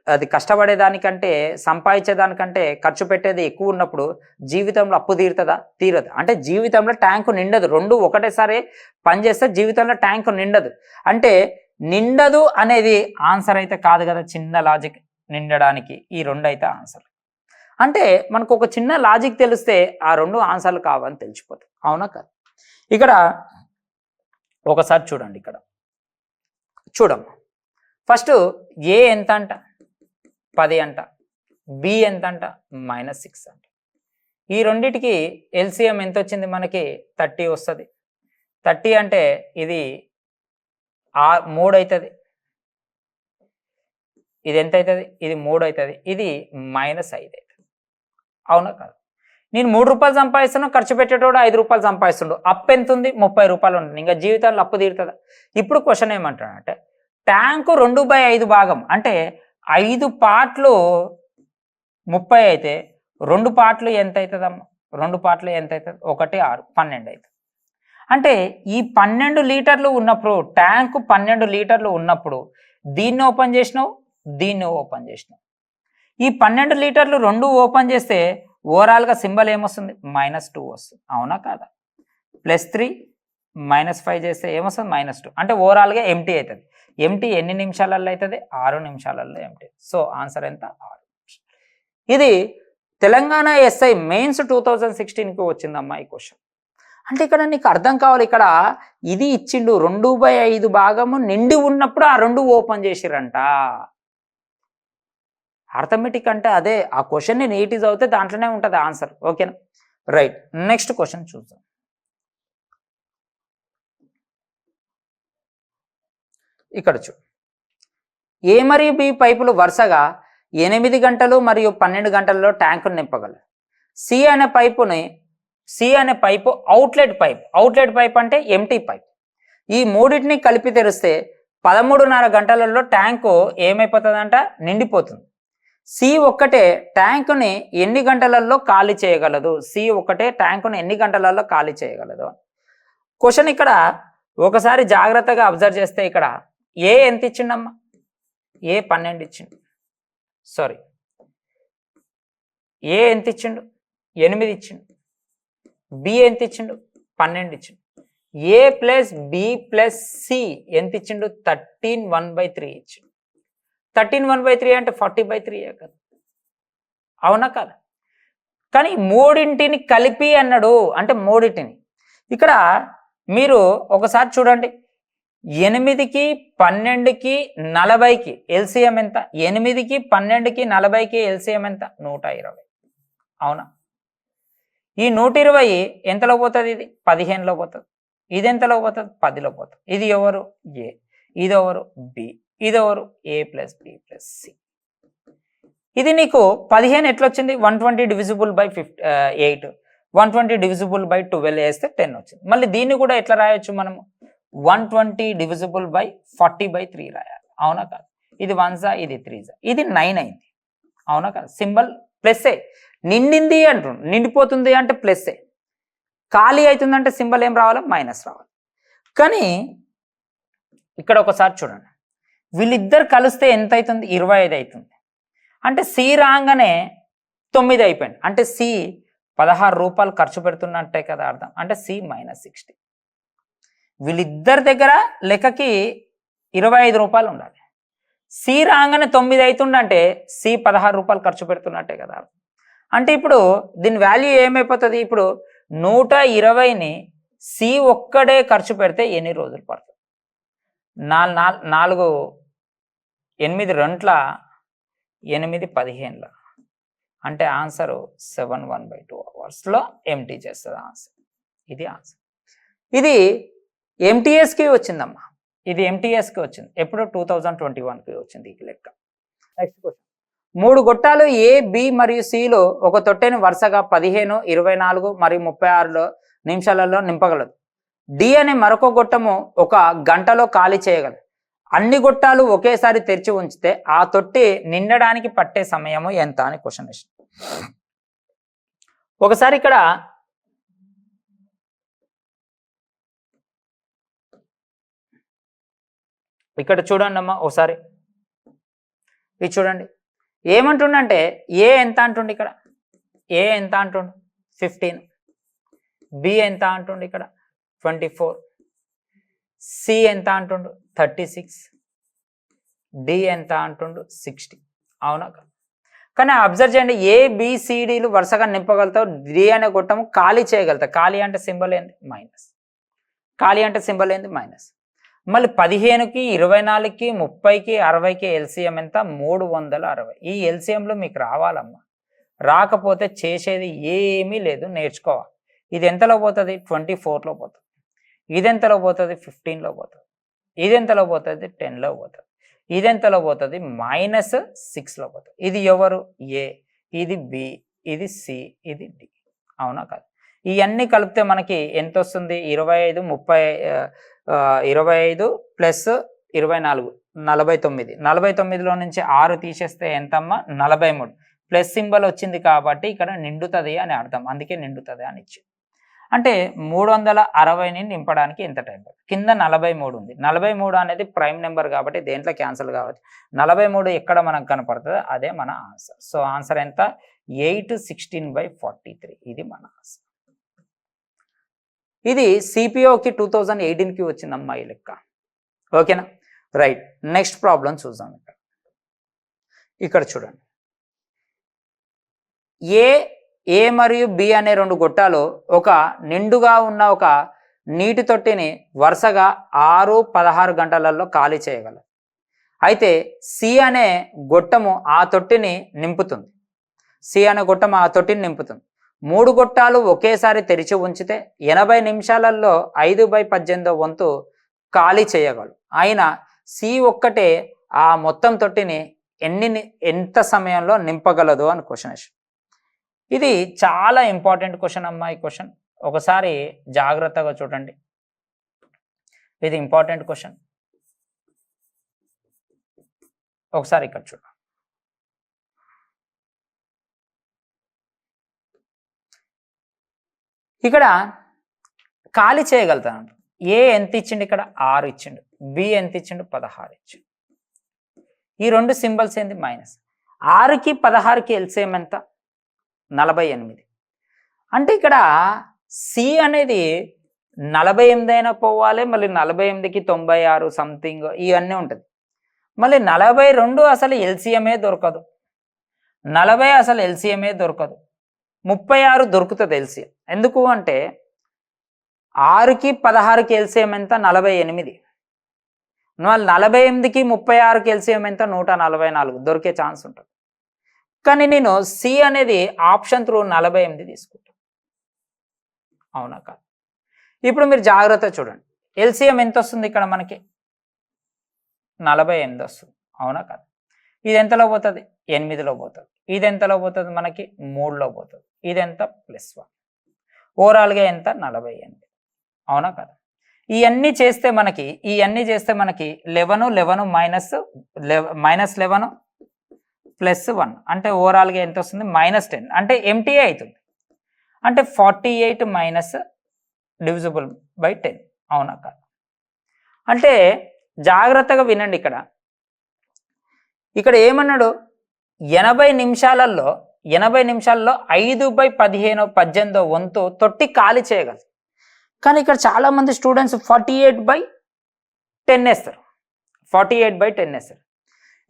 అది కష్టపడేదానికంటే సంపాదించేదానికంటే ఖర్చు పెట్టేది ఎక్కువ ఉన్నప్పుడు జీవితంలో అప్పు తీరుతుందా, తీరదు. అంటే జీవితంలో ట్యాంకు నిండదు. 2 ఒకటేసారి పనిచేస్తే జీవితంలో ట్యాంకు నిండదు. అంటే నిండదు అనేది ఆన్సర్ అయితే కాదు కదా, చిన్న లాజిక్. నిండడానికి ఈ 2 అయితే ఆన్సర్. అంటే మనకు ఒక చిన్న లాజిక్ తెలిస్తే ఆ రెండు ఆన్సర్లు కావని తెలిసిపోతుంది. అవునా కాదు? ఇక్కడ ఒకసారి చూడండి, ఇక్కడ చూడమ్మా. ఫస్ట్ ఏ ఎంత అంట? 10 అంట. బి ఎంత అంట? -6 అంట. ఈ రెండిటికి ఎల్సిఎం ఎంత వచ్చింది మనకి? 30 వస్తుంది. 30 అంటే ఇది 3 అవుతుంది. ఇది ఎంత అవుతుంది? ఇది 3 అవుతుంది. ఇది -5 అవుతుంది. అవునా కాదు? నేను 3 రూపాయలు సంపాదిస్తున్నాను, ఖర్చు పెట్టేటోడు 5 రూపాయలు సంపాదిస్తుండు. అప్పు ఎంత ఉంది? 30 రూపాయలు ఉంటుంది. ఇంకా జీవితాల్లో అప్పు తీరుతుందా? ఇప్పుడు క్వశ్చన్ ఏమంటాడంటే, ట్యాంకు 2/5 భాగం అంటే 5 పార్ట్లు 30 అయితే 2 పార్ట్లు ఎంత అవుతుందమ్మా? 2 పార్ట్లు ఎంత అవుతుంది? 1 6 12 అవుతుంది. అంటే ఈ 12 లీటర్లు ఉన్నప్పుడు, ట్యాంకు 12 లీటర్లు ఉన్నప్పుడు దీన్ని ఓపెన్ చేసినావు, దీన్ని ఓపెన్ చేసినావు. ఈ 12 లీటర్లు రెండు ఓపెన్ చేస్తే ఓవరాల్గా సింబల్ ఏమొస్తుంది? -2 వస్తుంది. అవునా కాదా? +3 -5 చేస్తే ఏమొస్తుంది? -2. అంటే ఓవరాల్గా ఎంటీ అవుతుంది. ఎంటీ ఎన్ని నిమిషాలలో అవుతుంది? 6 నిమిషాలలో ఎంటీ. సో ఆన్సర్ ఎంత? 6. ఇది తెలంగాణ ఎస్ఐ మెయిన్స్ 2016కి వచ్చిందమ్మా ఈ క్వశ్చన్. అంటే ఇక్కడ నీకు అర్థం కావాలి, ఇక్కడ ఇది ఇచ్చిండు 2/5 భాగము నిండి ఉన్నప్పుడు ఆ 2 ఓపెన్ చేసిరంట. అర్థమెటిక్ అంటే అదే. ఆ క్వశ్చన్ని నీట్ ఈజ్ అవుతే దాంట్లోనే ఉంటుంది ఆన్సర్. ఓకేనా? రైట్. నెక్స్ట్ క్వశ్చన్ చూద్దాం. ఇక్కడ చూ, ఏ మరియు బి పైపులు వరుసగా 8 గంటలు మరియు 12 గంటలలో ట్యాంకును నింపగలరు. సి అనే పైపు అవుట్లెట్ పైప్ అంటే ఎంటీ పైప్. ఈ మూడింటిని కలిపి తెరిస్తే 13.5 గంటలలో ట్యాంకు ఏమైపోతుందంట? నిండిపోతుంది. సి ఒక్కటే ట్యాంకుని ఎన్ని గంటలలో ఖాళీ చేయగలదు? సి ఒక్కటే ట్యాంకుని ఎన్ని గంటలలో ఖాళీ చేయగలదు? క్వశ్చన్ ఇక్కడ ఒకసారి జాగ్రత్తగా అబ్జర్వ్ చేస్తే ఇక్కడ ఏ ఎంత ఇచ్చిండమ్మా? ఏ 12 ఇచ్చిండు. సారీ, ఏ ఎంత ఇచ్చిండు? 8 ఇచ్చిండు. బి ఎంత ఇచ్చిండు? 12 ఇచ్చిండు. ఏ ప్లస్ బి ప్లస్ సి ఎంత ఇచ్చిండు? 13/1/3 ఇచ్చిండు. 13/1/3 అంటే 40/3 కదా? అవునా కదా? కానీ మూడింటిని కలిపి అన్నాడు, అంటే మూడింటిని. ఇక్కడ మీరు ఒకసారి చూడండి, 8కి 12కి 40కి ఎల్సిఎం ఎంత? 8కి 12కి 40కి ఎల్సిఎం ఎంత? 120. అవునా? ఈ 120 ఎంతలో పోతుంది? ఇది 15లో పోతుంది. ఇది ఎంతలో పోతుంది? 10లో పోతుంది. ఇది ఎవరు? ఏ. ఇది ఎవరు? బి. ఇది ఎవరు? ఏ ప్లస్ బి ప్లస్ సి. ఇది నీకు 15 ఎట్లొచ్చింది? 120 డివిజిబుల్ బై 8, 120 డివిజిబుల్ బై 12 వేస్తే 10 వచ్చింది. మళ్ళీ దీన్ని కూడా ఎట్లా రాయొచ్చు మనము? 120 డివిజిబుల్ బై 40/3 రాయాలి. అవునా కాదు? ఇది 1 ఇది 3 ఇది 9 అయింది. అవునా కాదు? సింబల్ ప్లస్ఏ. నిండింది అంటుండు, నిండిపోతుంది అంటే ప్లస్ఏ. ఖాళీ అవుతుందంటే సింబల్ ఏం రావాలి? మైనస్ రావాలి. కానీ ఇక్కడ ఒకసారి చూడండి, వీళ్ళిద్దరు కలిస్తే ఎంత అవుతుంది? 25 అవుతుంది. అంటే సి రాగానే 9 అయిపోయింది. అంటే సి 16 రూపాయలు ఖర్చు పెడుతున్నట్టే కదా అర్థం. అంటే సి -60. వీళ్ళిద్దరి దగ్గర లెక్కకి 25 రూపాయలు ఉండాలి. సి రాగానే 9 అవుతుందంటే సి 16 రూపాయలు ఖర్చు పెడుతున్నట్టే కదా అర్థం. అంటే ఇప్పుడు దీని వాల్యూ ఏమైపోతుంది? ఇప్పుడు 120ని సి ఒక్కడే ఖర్చు పెడితే ఎన్ని రోజులు పడుతుంది? 4 8 2 8 15 అంటే ఆన్సరు 7/1/2 అవర్స్లో ఎంటీ చేస్తుంది ఆన్సర్. ఇది ఆన్సర్. ఇది ఎంటీఎస్కి వచ్చిందమ్మా. ఇది ఎంటీఎస్కి వచ్చింది. ఎప్పుడు? 2021కి వచ్చింది ఈ లెక్క. Next question. 3 గొట్టాలు ఏ, బి మరియు సిలో ఒక తొట్టెను వరుసగా 15, 24 మరియు 36 నిమిషాలలో నింపగలదు. డి అనే మరొక గొట్టము 1 గంటలో ఖాళీ చేయగలదు. అన్ని గొట్టాలు ఒకేసారి తెరిచి ఉంచితే ఆ తొట్టి నిండడానికి పట్టే సమయము ఎంత అని క్వశ్చన్ వేసింది. ఒకసారి ఇక్కడ చూడండి అమ్మా, ఒకసారి ఇది చూడండి. ఏమంటుండంటే ఏ ఎంత అంటుండు? ఇక్కడ ఏ ఎంత అంటుండు? 15. బి ఎంత అంటుండు? ఇక్కడ 24. సి ఎంత అంటుండు? 36. డి ఎంత అంటుండు? 60. అవునా? కానీ అబ్జర్వ్ చేయండి, ABCDలు వరుసగా నింపగలుగుతావు, D అనే గొట్టము ఖాళీ చేయగలుగుతావు. ఖాళీ అంటే సింబల్ ఏంది? మైనస్. ఖాళీ అంటే సింబల్ ఏంది? మైనస్. మళ్ళీ 15కి 24కి 30కి 60కి ఎల్సిఎం ఎంత? 360. ఈ ఎల్సిఎంలో మీకు రావాలమ్మా. రాకపోతే చేసేది ఏమీ లేదు, నేర్చుకోవాలి. ఇది ఎంతలో పోతుంది? 24లో పోతుంది. ఇది ఎంతలో పోతుంది? 15లో పోతుంది. ఇది ఎంతలో పోతుంది? 10లో పోతుంది. ఇది ఎంతలో పోతుంది? -6లో పోతుంది. ఇది ఎవరు? A, ఇది B, ఇది C, ఇది D. అవునా కాదు? ఇవన్నీ కలిపితే మనకి ఎంత వస్తుంది? 25 ప్లస్ 24 49. 49లో నుంచి 6 తీసేస్తే ఎంతమ్మా? 43. ప్లస్ సింబల్ వచ్చింది కాబట్టి ఇక్కడ నిండుతుంది అని అర్థం, అందుకే నిండుతుంది అని ఇచ్చింది. అంటే 360ని నింపడానికి ఎంత టైం పడుతుంది? కింద 43 ఉంది. 43 అనేది ప్రైమ్ నెంబర్ కాబట్టి దేంట్లో క్యాన్సిల్ కావచ్చు. 43 ఎక్కడ మనకు కనపడుతుందో అదే మన ఆన్సర్. సో ఆన్సర్ ఎంత? 816/43. ఇది మన ఆన్సర్. ఇది సిపిఓకి 2018కి వచ్చిందమ్మా ఈ లెక్క. ఓకేనా? రైట్. నెక్స్ట్ ప్రాబ్లం చూద్దాం. ఇక్కడ చూడండి, ఏ మరియు బి అనే రెండు గొట్టాలు ఒక నిండుగా ఉన్న ఒక నీటి తొట్టిని వరుసగా 6, 16 గంటలలో ఖాళీ చేయగలరు. అయితే సి అనే గొట్టము ఆ తొట్టిని నింపుతుంది. సి అనే గొట్టం ఆ తొట్టిని నింపుతుంది. 3 గొట్టాలు ఒకేసారి తెరిచి ఉంచితే 80 నిమిషాలలో 5/18 వంతు ఖాళీ చేయగలరు. అయినా సి ఒక్కటే ఆ మొత్తం తొట్టిని ఎంత సమయంలో నింపగలదు అని క్వశ్చన్. ఇది చాలా ఇంపార్టెంట్ క్వశ్చన్ అమ్మా. ఈ క్వశ్చన్ ఒకసారి జాగ్రత్తగా చూడండి. ఇది ఇంపార్టెంట్ క్వశ్చన్. ఒకసారి ఇక్కడ చూడండి. ఇక్కడ ఖాళీ చేయగలుగుతాను. ఏ ఎంత ఇచ్చిండు? ఇక్కడ 6 ఇచ్చిండు. బి ఎంత ఇచ్చిండు? 16 ఇచ్చిండు. ఈ రెండు సింబల్స్ ఏంది? మైనస్. 6కి 16కి ఎల్సిఎం ఎంత? 48. అంటే ఇక్కడ సి అనేది 48 అయినా పోవాలి, మళ్ళీ 48కి 96 సంథింగ్ ఇవన్నీ ఉంటుంది. మళ్ళీ 42 అసలు ఎల్సిఎంఏ దొరకదు. 40 అసలు ఎల్సిఎంఏ దొరకదు. 36 దొరుకుతుంది ఎల్సిఎం. ఎందుకు అంటే 6కి 16కి ఎల్సిఎం ఎంత? 48. మళ్ళీ 48కి 36కి ఎల్సిఎం ఎంత? 144 దొరికే ఛాన్స్ ఉంటుంది. కానీ నేను సి అనేది ఆప్షన్ త్రూ 48 తీసుకుంటాను. అవునా కాదు? ఇప్పుడు మీరు జాగ్రత్త చూడండి, ఎల్సిఎం ఎంత వస్తుంది ఇక్కడ మనకి? 48 వస్తుంది. అవునా కాదు? ఇది ఎంతలో పోతుంది? 8లో పోతుంది. ఇది ఎంతలో పోతుంది? మనకి 3లో పోతుంది. ఇది ఎంత? +1. ఓవరాల్గా ఎంత? 48. అవునా కాదు? ఇవన్నీ చేస్తే మనకి 11 -11 +1 అంటే ఓవరాల్గా ఎంత వస్తుంది? -10. అంటే ఎంటీ అవుతుంది. అంటే 48 -10. అవునా కాదు? అంటే జాగ్రత్తగా వినండి. ఇక్కడ ఏమన్నాడు? 80 నిమిషాలలో 5/18 వంతు తొట్టి ఖాళీ చేయగలరు. కానీ ఇక్కడ చాలామంది స్టూడెంట్స్ 48/10 వేస్తారు. 48/10 వేస్తారు.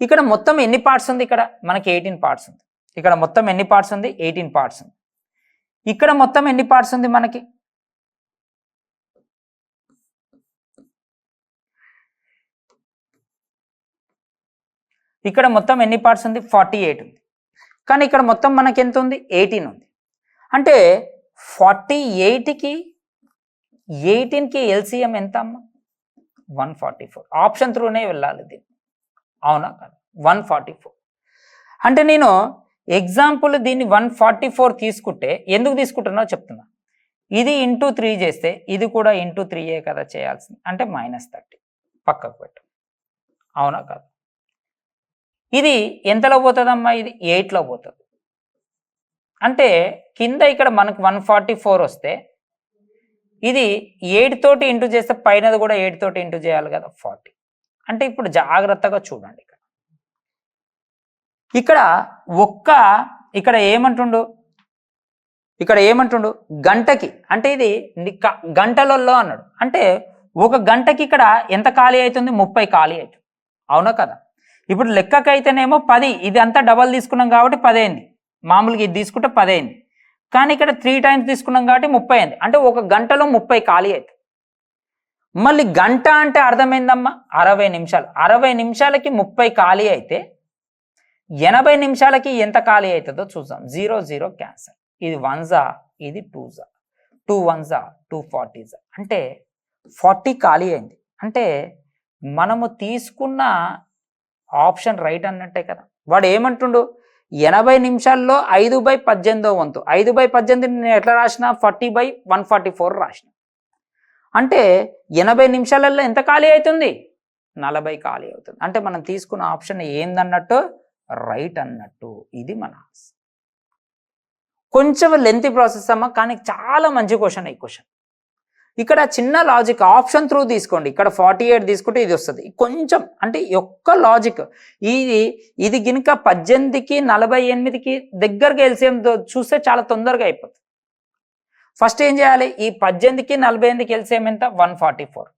ఇక్కడ మొత్తం ఎన్ని పార్ట్స్ ఉంది? ఇక్కడ మనకి 18 పార్ట్స్ ఉంది. ఇక్కడ మొత్తం ఎన్ని పార్ట్స్ ఉంది? 18 పార్ట్స్ ఉంది. ఇక్కడ మొత్తం ఎన్ని పార్ట్స్ ఉంది మనకి? ఇక్కడ మొత్తం ఎన్ని పార్ట్స్ ఉంది? 48 ఉంది. కానీ ఇక్కడ మొత్తం మనకి ఎంత ఉంది? 18 ఉంది. అంటే 48కి 18కి ఎల్సిఎం ఎంత అమ్మా? 144. ఆప్షన్ త్రూనే వెళ్ళాలి దీన్ని. అవునా కాదు? 144. అంటే నేను ఎగ్జాంపుల్ దీన్ని 144 తీసుకుంటే ఎందుకు తీసుకుంటున్నావు చెప్తున్నా. ఇది ఇంటూ 3 చేస్తే ఇది కూడా ఇంటూ 3 కదా చేయాల్సింది. అంటే -30 పక్కకు పెట్టు. అవునా కాదు? ఇది ఎంతలో పోతుందమ్మా? ఇది 8లో పోతుంది. అంటే కింద ఇక్కడ మనకు 144 వస్తే ఇది 8 తోటి ఇంటూ చేస్తే పైనది కూడా 8 తోటి ఇంటూ చేయాలి కదా, 40. అంటే ఇప్పుడు జాగ్రత్తగా చూడండి. ఇక్కడ ఏమంటుండు? గంటకి, అంటే ఇది గంటలలో అన్నాడు. అంటే ఒక గంటకి ఇక్కడ ఎంత ఖాళీ అవుతుంది? 30 ఖాళీ అవుతుంది. అవునా కదా? ఇప్పుడు లెక్కకైతేనేమో 10, ఇది అంతా డబల్ తీసుకున్నాం కాబట్టి 10 అయింది. మామూలుగా ఇది తీసుకుంటే 10 అయింది. కానీ ఇక్కడ 3 టైమ్స్ తీసుకున్నాం కాబట్టి 30 అయింది. అంటే ఒక గంటలో 30 ఖాళీ అవుతుంది. మళ్ళీ గంట అంటే అర్థమైందమ్మా, 60 నిమిషాలు. 60 నిమిషాలకి 30 ఖాళీ అయితే 80 నిమిషాలకి ఎంత ఖాళీ అవుతుందో చూద్దాం. 0 0 క్యాన్సల్. ఇది 1 ఇది 2 2 1 240 అంటే 40 ఖాళీ అయింది. అంటే మనము తీసుకున్న ఆప్షన్ రైట్ అన్నట్టే కదా. వాడు ఏమంటుండు, 80 నిమిషాల్లో 5/18 వంతు. 5/18 నేను ఎట్లా రాసిన, 40/144 రాసిన. అంటే 80 నిమిషాలలో ఎంత ఖాళీ అవుతుంది, 40 ఖాళీ అవుతుంది. అంటే మనం తీసుకున్న ఆప్షన్ ఏందన్నట్టు, రైట్ అన్నట్టు. ఇది మన కొంచెం లెంతీ ప్రాసెస్ అమ్మా, కానీ చాలా మంచి క్వశ్చన్. ఈ క్వశ్చన్ ఇక్కడ చిన్న లాజిక్, ఆప్షన్ త్రూ తీసుకోండి. ఇక్కడ 48 తీసుకుంటే ఇది వస్తుంది. కొంచెం అంటే ఒక్క లాజిక్, ఇది గినక 18కి 48కి దగ్గరగా ఎల్సిఎం చూస్తే చాలా తొందరగా అయిపోతుంది. ఫస్ట్ ఏం చేయాలి, ఈ 18కి 48కి ఎల్సిఎం ఎంత, 144.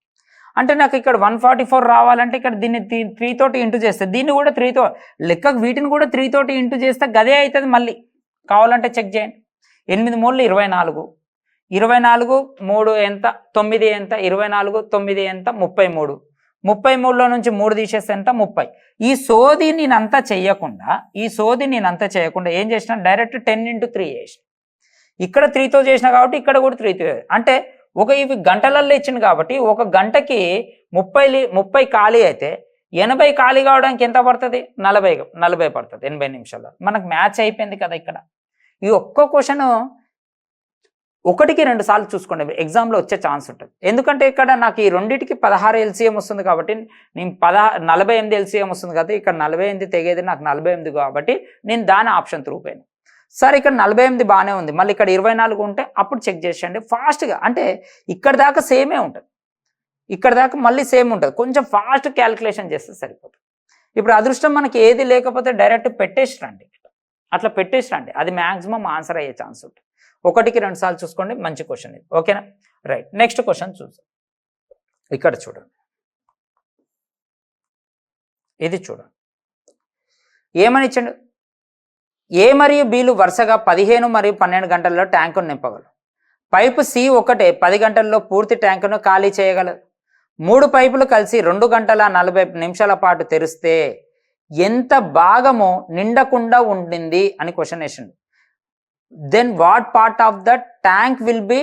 అంటే నాకు ఇక్కడ 144 రావాలంటే ఇక్కడ దీన్ని 3 తోటి ఇంటూ చేస్తే, దీన్ని కూడా 3తో లెక్కకు, వీటిని కూడా 3 తోటి ఇంటూ చేస్తే గదే అవుతుంది. మళ్ళీ కావాలంటే చెక్ చేయండి. 8 మూడు 24, 24 3 ఎంత, 9 ఎంత, 24 9 ఎంత, 33. 33లో నుంచి 3 తీసేస్తే ఎంత, 30. ఈ సోది నేనంతా చేయకుండా ఏం చేసిన, డైరెక్ట్ 10 × 3 చేసిన. ఇక్కడ 3తో చేసిన కాబట్టి ఇక్కడ కూడా 3తో. అంటే ఇవి గంటలలో ఇచ్చింది కాబట్టి ఒక గంటకి 30 ఖాళీ అయితే 80 ఖాళీ కావడానికి ఎంత పడుతుంది, 40 పడుతుంది. 80 నిమిషాల్లో మనకు మ్యాచ్ అయిపోయింది కదా. ఇక్కడ ఈ ఒక్క క్వశ్చన్ 1కి 2 సార్లు చూసుకోండి, ఎగ్జామ్లో వచ్చే ఛాన్స్ ఉంటుంది. ఎందుకంటే ఇక్కడ నాకు ఈ రెండింటికి 16 ఎల్సిఎం వస్తుంది కాబట్టి, నేను 48 ఎల్సిఎం వస్తుంది కదా. ఇక్కడ 48 తెగేది నాకు 48 కాబట్టి నేను దాని ఆప్షన్ త్రూ పోయాను. సరే ఇక్కడ 48 బాగానే ఉంది, మళ్ళీ ఇక్కడ 24 ఉంటే అప్పుడు చెక్ చేసేయండి ఫాస్ట్గా. అంటే ఇక్కడ దాకా సేమే ఉంటుంది, ఇక్కడ దాకా మళ్ళీ సేమ్ ఉంటుంది. కొంచెం ఫాస్ట్ క్యాలిక్యులేషన్ చేస్తే సరిపోతుంది. ఇప్పుడు అదృష్టం మనకి ఏది లేకపోతే డైరెక్ట్ పెట్టేసి రండి, అట్లా పెట్టేసి రండి. అది మ్యాక్సిమం ఆన్సర్ అయ్యే ఛాన్స్ ఉంటుంది. 1కి 2 సార్లు చూసుకోండి, మంచి క్వశ్చన్ ఇది. ఓకేనా, రైట్. నెక్స్ట్ క్వశ్చన్ చూద్దాం. ఇక్కడ చూడండి, ఇది చూడండి. ఏమని ఇచ్చాడు, ఏ మరియు బీలు వరుసగా 15 మరియు 12 గంటల్లో ట్యాంకును నింపగలరు. పైపు సి ఒకటే 10 గంటల్లో పూర్తి ట్యాంకును ఖాళీ చేయగలదు. 3 పైపులు కలిసి 2 గంటల 40 నిమిషాల పాటు తెరిస్తే ఎంత భాగము నిండకుండా ఉండింది అని క్వశ్చన్ వేసిండు. Then what part of the tank will be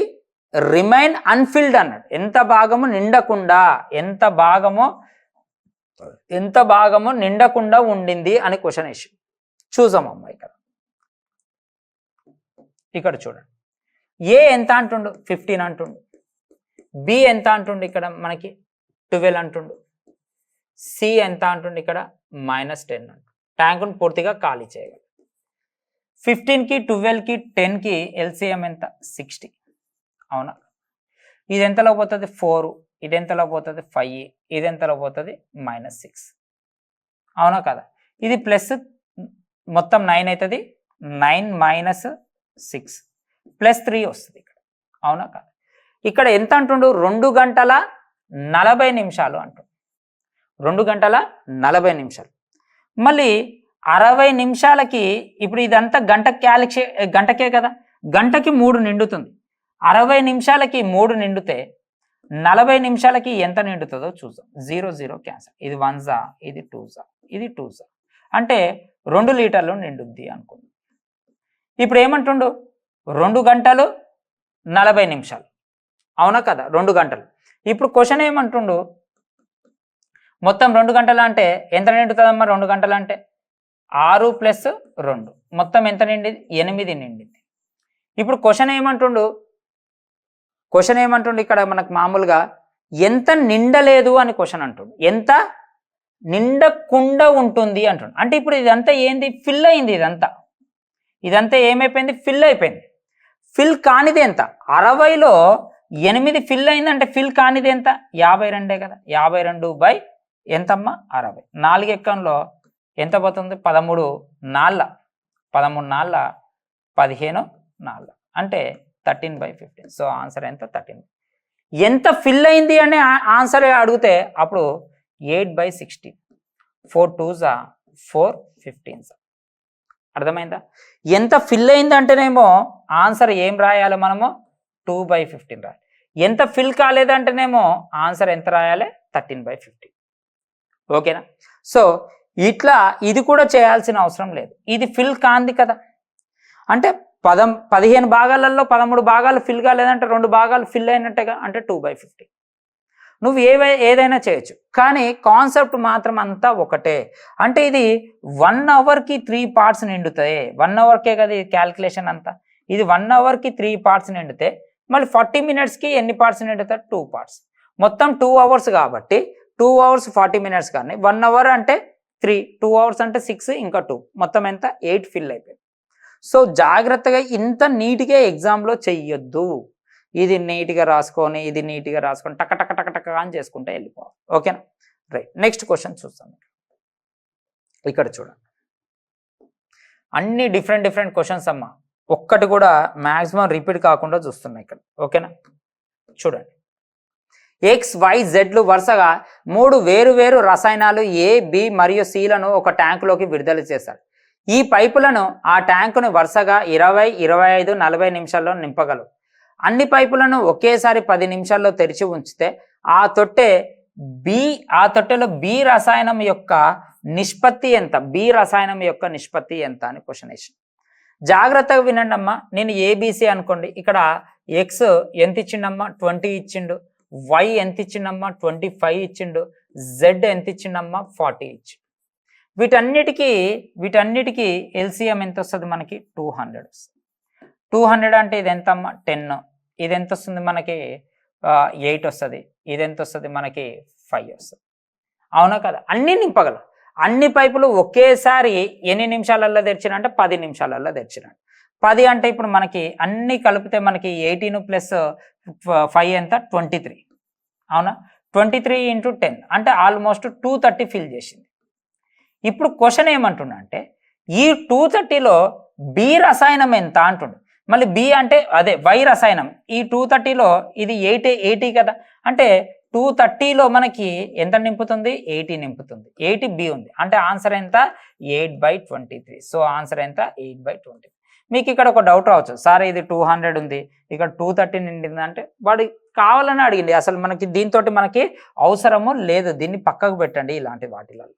remain unfilled అన్నాడు. ఎంత భాగము నిండకుండా ఉండింది అని క్వశ్చన్ వేసి చూసామమ్మా. ఇక్కడ చూడండి, ఏ ఎంత అంటుండు, 15 అంటుండు. బి ఎంత అంటుండు, ఇక్కడ మనకి 12 అంటుండు. సి ఎంత అంటుండు, ఇక్కడ -10 అంటుండు. ట్యాంకును పూర్తిగా ఖాళీ చేయగలరు. 15కి 12కి 10కి ఎల్సిఎం ఎంత, 60. అవునా, ఇది ఎంతలో పోతుంది, 4. ఇది ఎంతలో పోతుంది, 5. ఇది ఎంతలో పోతుంది, -6. అవునా కదా. ఇది ప్లస్ మొత్తం 9 అవుతుంది. 9 - 6 +3 వస్తుంది ఇక్కడ. అవునా కదా. ఇక్కడ ఎంత అంటుండు, 2 గంటల 40 నిమిషాలు అంటుండు. 2 గంటల 40 నిమిషాలు. మళ్ళీ 60 నిమిషాలకి, ఇప్పుడు ఇదంతా గంటకే కదా, గంటకి 3 నిండుతుంది. 60 నిమిషాలకి 3 నిండితే 40 నిమిషాలకి ఎంత నిండుతుందో చూద్దాం. 0 0 క్యాన్సల్. ఇది 1 ఇది 2 ఇది 2 అంటే 2 లీటర్లు నిండుద్ది అనుకుందాం. ఇప్పుడు ఏమంటుండు, 2 గంటలు 40 నిమిషాలు. అవునా కదా, 2 గంటలు. ఇప్పుడు క్వశ్చన్ ఏమంటుండు, మొత్తం 2 గంటలు అంటే ఎంత నిండుతుందమ్మా, 2 గంటలు అంటే 6 + 2 మొత్తం ఎంత నిండింది, 8 నిండింది. ఇప్పుడు క్వశ్చన్ ఏమంటుండు ఇక్కడ మనకు మామూలుగా ఎంత నిండలేదు అని క్వశ్చన్ అంటుండు. ఎంత నిండకుండా ఉంటుంది అంటుండు. అంటే ఇప్పుడు ఇదంతా ఏంది, ఫిల్ అయింది. ఇదంతా ఏమైపోయింది, ఫిల్ అయిపోయింది. ఫిల్ కానిది ఎంత, 60లో 8 ఫిల్ అయింది అంటే ఫిల్ కానిది ఎంత, 52 కదా. 52 ఎంతమ్మా, 60. 4 ఎక్కంలో ఎంత పోతుంది, 13 నాళ్ళ 15 నాళ్ళ అంటే 13/15. సో ఆన్సర్ ఎంత, 13. ఎంత ఫిల్ అయింది అనే ఆన్సర్ అడిగితే అప్పుడు 8/16. 4 2s 4 15s. అర్థమైందా? ఎంత ఫిల్ అయిందంటేనేమో ఆన్సర్ ఏం రాయాలి మనము 2/15 రాయాలి. ఎంత ఫిల్ కాలేదంటేనేమో ఆన్సర్ ఎంత రాయాలి 13/15. ఓకేనా? సో ఇట్లా ఇది కూడా చేయాల్సిన అవసరం లేదు. ఇది ఫిల్ కాంది కదా, అంటే 15 భాగాలలో 13 భాగాలు ఫిల్ కాలేదంటే 2 భాగాలు ఫిల్ అయినట్టుగా, అంటే 2/15. నువ్వు ఏదైనా చేయొచ్చు, కానీ కాన్సెప్ట్ మాత్రం అంతా ఒకటే. అంటే ఇది 1 అవర్కి 3 పార్ట్స్ నిండుతాయి. 1 అవర్కే కదా ఇది క్యాల్కులేషన్ అంతా. ఇది 1 అవర్కి 3 పార్ట్స్ నిండితే మళ్ళీ 40 మినిట్స్కి ఎన్ని పార్ట్స్ నిండుతాయి? 2 పార్ట్స్. మొత్తం 2 అవర్స్ కాబట్టి 2 అవర్స్ 40 మినిట్స్, కానీ 1 అవర్ అంటే 3, 2 అవర్స్ అంటే 6, ఇంకా 2, మొత్తం ఎంత 8 ఫిల్ అయిపోయింది. సో జాగ్రత్తగా ఇంత నీట్గా ఎగ్జామ్లో చెయ్యొద్దు. ఇది నీట్గా రాసుకొని ఇది నీట్గా రాసుకొని టక టక టక టక అని చేసుకుంటే వెళ్ళిపోవాలి. ఓకేనా? రైట్, నెక్స్ట్ క్వశ్చన్ చూస్తాం. ఇక్కడ చూడండి, అన్ని డిఫరెంట్ క్వశ్చన్స్ అమ్మా, ఒక్కటి కూడా మ్యాక్సిమం రిపీట్ కాకుండా చూస్తున్నాయి ఇక్కడ. ఓకేనా? చూడండి, XYZలు వరుసగా 3 వేరు రసాయనాలు A, B మరియు Cలను ఒక ట్యాంకులోకి విడుదల చేశారు. ఈ పైపులను ఆ ట్యాంకును వరుసగా 20, 25, 40 నిమిషాల్లో నింపగలవు. అన్ని పైపులను ఒకేసారి 10 నిమిషాల్లో తెరిచి ఉంచితే ఆ తొట్టెలో B రసాయనం యొక్క నిష్పత్తి ఎంత? B రసాయనం యొక్క నిష్పత్తి ఎంత అని క్వశ్చన్ వేసి జాగ్రత్తగా వినండి అమ్మా. నేను ABC అనుకోండి, ఇక్కడ X ఎంత ఇచ్చిండమ్మా? 20 ఇచ్చిండు. Y ఎంత ఇచ్చిండమ్మా? 25 ఇచ్చిండు. Z ఎంత ఇచ్చిండమ్మా? 40 ఇచ్చిండు. వీటన్నిటికీ LCM ఎంత వస్తుంది మనకి? 200 వస్తుంది. 200 అంటే ఇది ఎంత అమ్మా? 10. ఇది ఎంత వస్తుంది మనకి? 8 వస్తుంది. ఇది ఎంత వస్తుంది మనకి? 5 వస్తుంది. అవునా కదా? అన్నీ నింపగలం. అన్ని పైపులు ఒకేసారి ఎన్ని నిమిషాలలో తెరిచిన అంటే 10 నిమిషాలలో తెరిచినాడు. 10 అంటే ఇప్పుడు మనకి అన్ని కలిపితే మనకి 18 ప్లస్ 5 ఎంత? 23. అవునా? 23 × 10 అంటే ఆల్మోస్ట్ 230 ఫిల్ చేసింది. ఇప్పుడు క్వశ్చన్ ఏమంటున్నా అంటే ఈ 230లో B రసాయనం ఎంత అంటుండు. మళ్ళీ B అంటే అదే Y రసాయనం. ఈ 230లో ఇది 80 కదా, అంటే 230లో మనకి ఎంత నింపుతుంది? 80 నింపుతుంది. 80 B ఉంది, అంటే ఆన్సర్ ఎంత? 8/23. సో ఆన్సర్ ఎంత? 8/23. మీకు ఇక్కడ ఒక డౌట్ రావచ్చు, సార్ ఇది 200 ఉంది, ఇక్కడ 230 నిండింది అంటే వాడు కావాలని అడిగింది. అసలు మనకి దీంతో మనకి అవసరము లేదు, దీన్ని పక్కకు పెట్టండి ఇలాంటి వాటిలలో.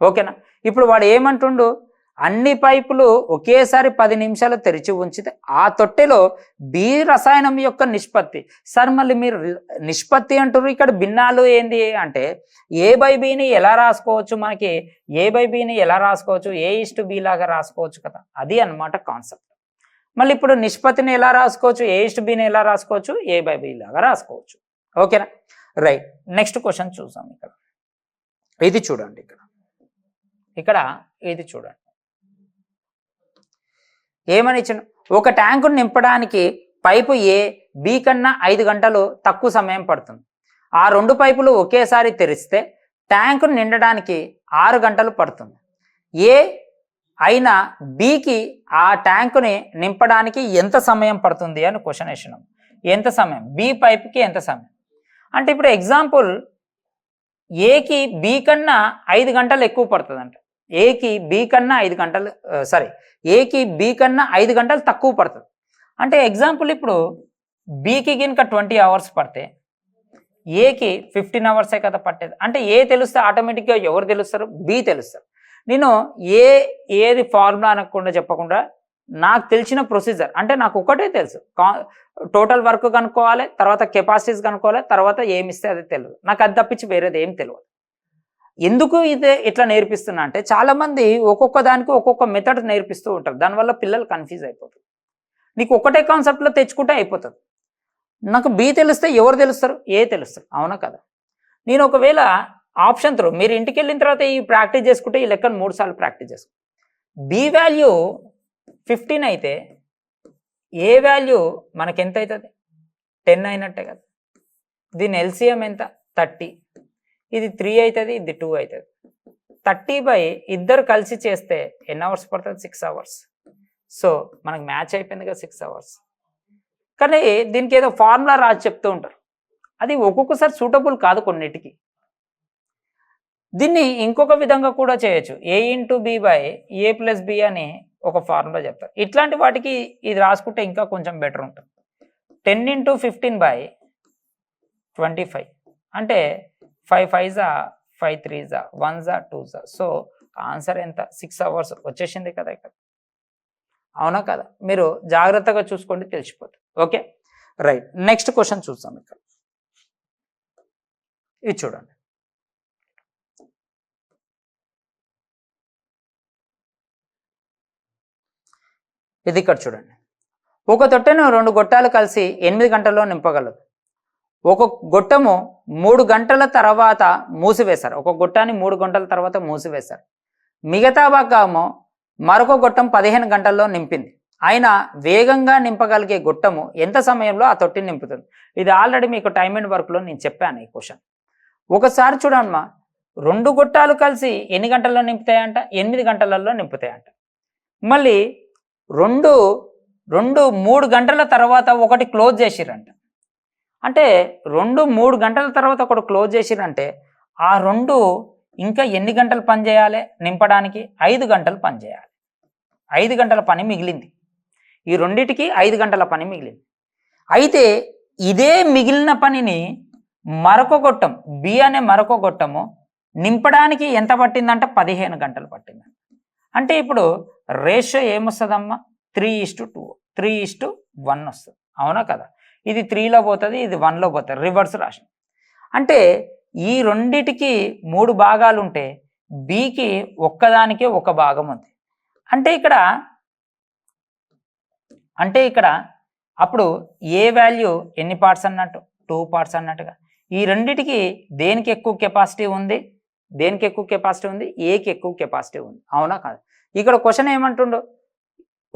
ఓకేనా? ఇప్పుడు వాడు ఏమంటుండు? అన్ని పైపులు ఒకేసారి 10 నిమిషాలు తెరిచి ఉంచితే ఆ తొట్టెలో B రసాయనం యొక్క నిష్పత్తి. సార్ మళ్ళీ మీరు నిష్పత్తి అంటారు, ఇక్కడ భిన్నాలు ఏంది అంటే A/Bని ఎలా రాసుకోవచ్చు? మనకి A/Bని ఎలా రాసుకోవచ్చు? A:B లాగా రాసుకోవచ్చు కదా, అది అన్నమాట కాన్సెప్ట్. మళ్ళీ ఇప్పుడు నిష్పత్తిని ఎలా రాసుకోవచ్చు? A:Bని ఎలా రాసుకోవచ్చు? A/B లాగా రాసుకోవచ్చు. ఓకేనా? రైట్, నెక్స్ట్ క్వశ్చన్ చూసాం. ఇది చూడండి, ఇక్కడ ఇది చూడండి, ఏమని ఇచ్చిన? ఒక ట్యాంకును నింపడానికి పైపు A B కన్నా 5 గంటలు తక్కువ సమయం పడుతుంది. ఆ 2 పైపులు ఒకేసారి తెరిస్తే ట్యాంకును నిండడానికి 6 గంటలు పడుతుంది. A అయినా Bకి ఆ ట్యాంకుని నింపడానికి ఎంత సమయం పడుతుంది అని క్వశ్చన్ వేసినాం. ఎంత సమయం? B పైపుకి ఎంత సమయం అంటే ఇప్పుడు ఎగ్జాంపుల్ Aకి B కన్నా 5 గంటలు ఎక్కువ పడుతుంది అంట. Aకి B కన్నా 5 గంటలు తక్కువ పడుతుంది. అంటే ఎగ్జాంపుల్ ఇప్పుడు Bకి కనుక 20 అవర్స్ పడితే Aకి 15 అవర్సే కదా పట్టేది. అంటే A తెలిస్తే ఆటోమేటిక్గా ఎవరు తెలుస్తారు? B తెలుస్తారు. నేను ఏది ఫార్ములా అనకుండా చెప్పకుండా నాకు తెలిసిన ప్రొసీజర్, అంటే నాకు ఒకటే తెలుసు, టోటల్ వర్క్ కనుక్కోవాలి, తర్వాత కెపాసిటీస్ కనుక్కోవాలి, తర్వాత ఏమిస్తే అది తెలియదు. నాకు అది తప్పించి వేరేది ఏం తెలియదు. ఎందుకు ఇదే ఇట్లా నేర్పిస్తున్నా అంటే చాలామంది ఒక్కొక్క దానికి ఒక్కొక్క మెథడ్ నేర్పిస్తూ ఉంటారు, దానివల్ల పిల్లలు కన్ఫ్యూజ్ అయిపోతారు. నీకు ఒకటే కాన్సెప్ట్లో తెచ్చుకుంటే అయిపోతుంది. నాకు B తెలిస్తే ఎవరు తెలుస్తారు? A తెలుస్తారు. అవునా కదా? నేను ఒకవేళ ఆప్షన్ త్రూ మీరు ఇంటికి వెళ్ళిన తర్వాత ఈ ప్రాక్టీస్ చేసుకుంటే ఈ లెక్కను 3 సార్లు ప్రాక్టీస్ చేసుకుంటే B వాల్యూ 15 అయితే A వాల్యూ మనకి ఎంత అవుతుంది? 10 అయినట్టే కదా. దీని LCM ఎంత? 30. ఇది 3 అవుతుంది, ఇది 2 అవుతుంది. 30 ఇద్దరు కలిసి చేస్తే ఎన్ని అవర్స్ పడుతుంది? 6 అవర్స్. సో మనకు మ్యాచ్ అయిపోయింది కదా 6 అవర్స్. కానీ దీనికి ఏదో ఫార్ములా రాసి చెప్తూ ఉంటారు, అది ఒక్కొక్కసారి సూటబుల్ కాదు కొన్నిటికి. దీన్ని ఇంకొక విధంగా కూడా చేయొచ్చు. a into B by A plus B అని ఒక ఫార్ములా చెప్తారు. ఇట్లాంటి వాటికి ఇది రాసుకుంటే ఇంకా కొంచెం బెటర్ ఉంటుంది. 10 ఇంటూ 15 బై 25 అంటే 5 5 జా 5 3 జా 1 జా 2 జా. సో ఆన్సర్ ఎంత? 6 అవర్స్ వచ్చేసింది కదా ఇక్కడ. అవునా కదా? మీరు జాగ్రత్తగా చూసుకోండి, తెలిసిపోతుంది. Okay right. నెక్స్ట్ క్వశ్చన్ చూద్దాం. ఇక్కడ ఇది చూడండి. ఇది ఇక్కడ చూడండి. ఒక తొట్టెను 2 గొట్టాలు కలిసి 8 గంటల్లో నింపగలదు. ఒక గొట్టము 3 గంటల తర్వాత మూసివేశారు. ఒక గొట్టాన్ని 3 గంటల తర్వాత మూసివేశారు. మిగతా భాగము మరొక గొట్టం 15 గంటల్లో నింపింది. అయినా వేగంగా నింపగలిగే గొట్టము ఎంత సమయంలో ఆ తొట్టిని నింపుతుంది? ఇది ఆల్రెడీ మీకు టైమ్ అండ్ వర్క్లో నేను చెప్పాను ఈ క్వశ్చన్. ఒకసారి చూడమ్మా, 2 గొట్టాలు కలిసి ఎన్ని గంటల్లో నింపుతాయంట? 8 గంటలలో నింపుతాయంట. మళ్ళీ 3 గంటల తర్వాత ఒకటి క్లోజ్ చేసిరంట. అంటే 3 గంటల తర్వాత ఒకటి క్లోజ్ చేసిరంటే ఆ 2 ఇంకా ఎన్ని గంటలు పని చేయాలి నింపడానికి? 5 గంటలు పని చేయాలి. 5 గంటల పని మిగిలింది. ఈ రెండిటికి 5 గంటల పని మిగిలింది. అయితే ఇదే మిగిలిన పనిని మరొక గొట్టం బి అనే మరొక గొట్టము నింపడానికి ఎంత పట్టిందంటే 15 గంటలు పట్టింది. అంటే ఇప్పుడు రేషియో ఏమొస్తుందమ్మా? 3:2 3:1 వస్తుంది. అవునా కదా? ఇది 3లో పోతుంది, ఇది 1లో పోతుంది, రివర్స్ రాశి. అంటే ఈ రెండిటికి 3 భాగాలు ఉంటే బికి ఒక్కదానికే ఒక భాగం ఉంది. అంటే ఇక్కడ అప్పుడు ఏ వాల్యూ ఎన్ని పార్ట్స్ అన్నట్టు? 2 పార్ట్స్ అన్నట్టుగా. ఈ రెండిటికి దేనికి ఎక్కువ కెపాసిటీ ఉంది? దేనికి ఎక్కువ కెపాసిటీ ఉంది? ఏకి ఎక్కువ కెపాసిటీ ఉంది. అవునా కాదు? ఇక్కడ క్వశ్చన్ ఏమంటుండో,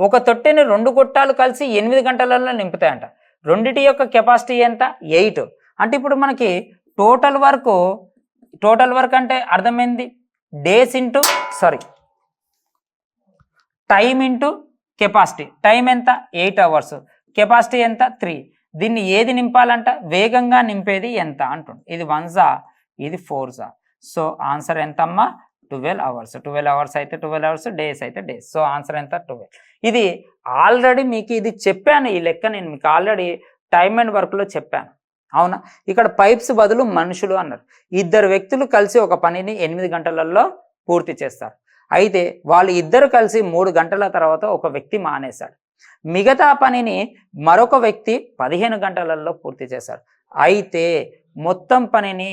ఒక తొట్టెని 2 గొట్టాలు కలిసి 8 గంటలలో నింపుతాయంట. రెండిటి యొక్క కెపాసిటీ ఎంత? 8. అంటే ఇప్పుడు మనకి టోటల్ వర్క్ అంటే అర్థమైంది, days into time into capacity. Time ఎంత? 8 అవర్స్. కెపాసిటీ ఎంత? 3. దీన్ని ఏది నింపాలంట? వేగంగా నింపేది ఎంత అంటుండు. ఇది 1 జా, ఇది 4 జా. సో ఆన్సర్ ఎంతమ్మా? 12 అవర్స్. 12 అవర్స్ అయితే 12 అవర్స్, డేస్ అయితే డేస్. సో ఆన్సర్ ఎంత? 12. ఇది ఆల్రెడీ మీకు ఇది చెప్పాను. ఈ లెక్క నేను మీకు ఆల్రెడీ టైమ్ అండ్ వర్క్లో చెప్పాను. అవునా? ఇక్కడ పైప్స్ బదులు మనుషులు అన్నారు. 2 వ్యక్తులు కలిసి ఒక పనిని 8 గంటలలో పూర్తి చేస్తారు. అయితే వాళ్ళు ఇద్దరు కలిసి 3 గంటల తర్వాత ఒక వ్యక్తి మానేశాడు. మిగతా పనిని మరొక వ్యక్తి 15 గంటలలో పూర్తి చేశాడు. అయితే మొత్తం పనిని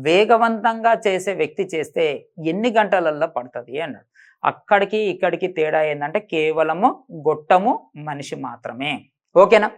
వేగవంతంగా చేసే వ్యక్తి చేస్తే ఎన్ని గంటలలో పడుతుంది అన్నాడు. అక్కడికి ఇక్కడికి తేడా ఏంటంటే కేవలము గొట్టము మనిషి మాత్రమే. ఓకేనా?